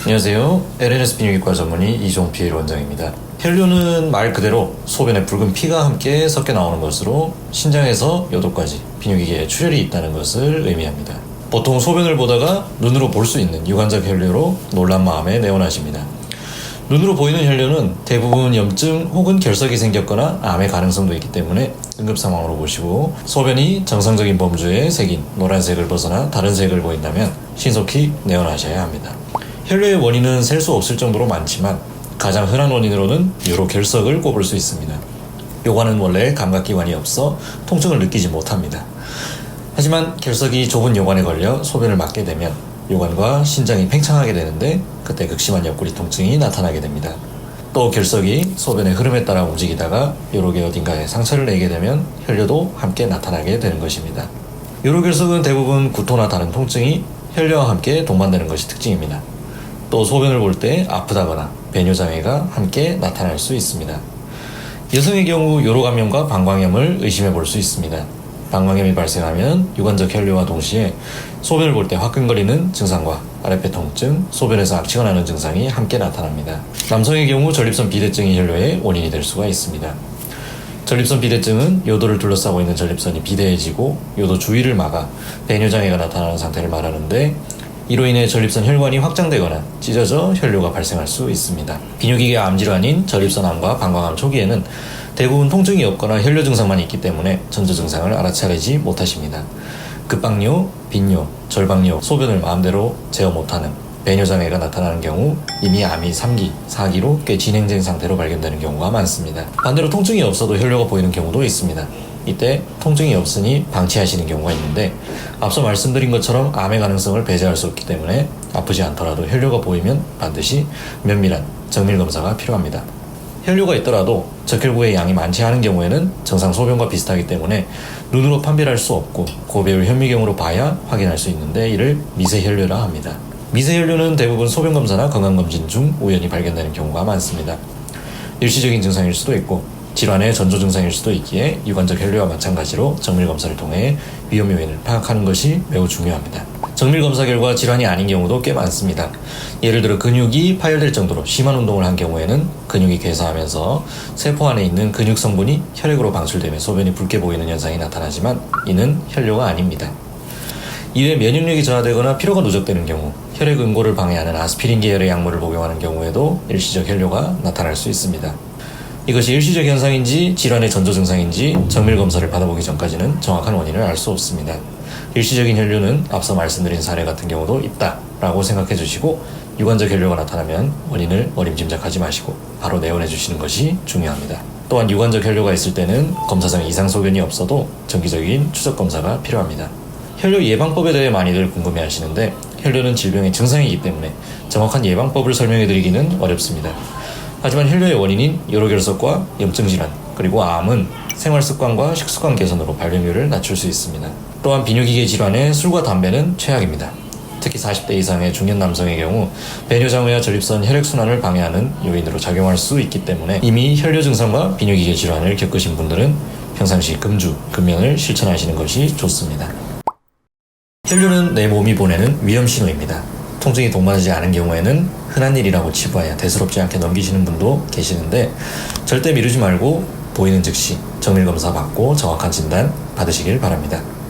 안녕하세요. LNS 비뇨기과 전문의 이종필 원장입니다. 혈뇨는 말 그대로 소변에 붉은 피가 함께 섞여 나오는 것으로 신장에서 요도까지 비뇨기계에 출혈이 있다는 것을 의미합니다. 보통 소변을 보다가 눈으로 볼 수 있는 유관적 혈뇨로 놀란 마음에 내원하십니다. 눈으로 보이는 혈뇨는 대부분 염증 혹은 결석이 생겼거나 암의 가능성도 있기 때문에 응급 상황으로 보시고, 소변이 정상적인 범주의 색인 노란색을 벗어나 다른 색을 보인다면 신속히 내원하셔야 합니다. 혈뇨의 원인은 셀 수 없을 정도로 많지만 가장 흔한 원인으로는 요로 결석을 꼽을 수 있습니다. 요관은 원래 감각기관이 없어 통증을 느끼지 못합니다. 하지만 결석이 좁은 요관에 걸려 소변을 맞게 되면 요관과 신장이 팽창하게 되는데, 그때 극심한 옆구리 통증이 나타나게 됩니다. 또 결석이 소변의 흐름에 따라 움직이다가 요록의 어딘가에 상처를 내게 되면 혈뇨도 함께 나타나게 되는 것입니다. 요로 결석은 대부분 구토나 다른 통증이 혈뇨와 함께 동반되는 것이 특징입니다. 또 소변을 볼 때 아프다거나 배뇨장애가 함께 나타날 수 있습니다. 여성의 경우 요로 감염과 방광염을 의심해 볼 수 있습니다. 방광염이 발생하면 유관적 혈뇨와 동시에 소변을 볼 때 화끈거리는 증상과 아랫배 통증, 소변에서 악취가 나는 증상이 함께 나타납니다. 남성의 경우 전립선 비대증이 혈뇨의 원인이 될 수가 있습니다. 전립선 비대증은 요도를 둘러싸고 있는 전립선이 비대해지고 요도 주위를 막아 배뇨장애가 나타나는 상태를 말하는데, 이로 인해 전립선 혈관이 확장되거나 찢어져 혈뇨가 발생할 수 있습니다. 비뇨기계 암질환인 전립선암과 방광암 초기에는 대부분 통증이 없거나 혈뇨 증상만 있기 때문에 전조 증상을 알아차리지 못하십니다. 급박뇨, 빈뇨, 절박뇨, 소변을 마음대로 제어 못하는 배뇨장애가 나타나는 경우 이미 암이 3기, 4기로 꽤 진행된 상태로 발견되는 경우가 많습니다. 반대로 통증이 없어도 혈뇨가 보이는 경우도 있습니다. 이때 통증이 없으니 방치하시는 경우가 있는데, 앞서 말씀드린 것처럼 암의 가능성을 배제할 수 없기 때문에 아프지 않더라도 혈뇨가 보이면 반드시 면밀한 정밀 검사가 필요합니다. 혈뇨가 있더라도 적혈구의 양이 많지 않은 경우에는 정상 소변과 비슷하기 때문에 눈으로 판별할 수 없고 고배율 현미경으로 봐야 확인할 수 있는데, 이를 미세혈뇨라 합니다. 미세혈뇨는 대부분 소변검사나 건강검진 중 우연히 발견되는 경우가 많습니다. 일시적인 증상일 수도 있고 질환의 전조 증상일 수도 있기에 유관적 혈뇨와 마찬가지로 정밀검사를 통해 위험 요인을 파악하는 것이 매우 중요합니다. 정밀검사 결과 질환이 아닌 경우도 꽤 많습니다. 예를 들어 근육이 파열될 정도로 심한 운동을 한 경우에는 근육이 괴사하면서 세포 안에 있는 근육 성분이 혈액으로 방출되며 소변이 붉게 보이는 현상이 나타나지만 이는 혈뇨가 아닙니다. 이외 면역력이 저하되거나 피로가 누적되는 경우, 혈액 응고를 방해하는 아스피린 계열의 약물을 복용하는 경우에도 일시적 혈뇨가 나타날 수 있습니다. 이것이 일시적 현상인지 질환의 전조 증상인지 정밀검사를 받아보기 전까지는 정확한 원인을 알 수 없습니다. 일시적인 혈뇨는 앞서 말씀드린 사례 같은 경우도 있다라고 생각해 주시고, 유관적 혈뇨가 나타나면 원인을 어림짐작하지 마시고 바로 내원해 주시는 것이 중요합니다. 또한 유관적 혈뇨가 있을 때는 검사상 이상 소견이 없어도 정기적인 추적 검사가 필요합니다. 혈뇨 예방법에 대해 많이들 궁금해 하시는데, 혈뇨는 질병의 증상이기 때문에 정확한 예방법을 설명해 드리기는 어렵습니다. 하지만 혈뇨의 원인인 요로결석과 염증질환, 그리고 암은 생활습관과 식습관 개선으로 발병률을 낮출 수 있습니다. 또한 비뇨기계 질환에 술과 담배는 최악입니다. 특히 40대 이상의 중년 남성의 경우 배뇨장애와 전립선 혈액순환을 방해하는 요인으로 작용할 수 있기 때문에 이미 혈뇨 증상과 비뇨기계 질환을 겪으신 분들은 평상시 금주, 금연을 실천하시는 것이 좋습니다. 혈뇨는 내 몸이 보내는 위험 신호입니다. 통증이 동반하지 않은 경우에는 흔한 일이라고 치부하여 대수롭지 않게 넘기시는 분도 계시는데, 절대 미루지 말고 보이는 즉시 정밀검사 받고 정확한 진단 받으시길 바랍니다.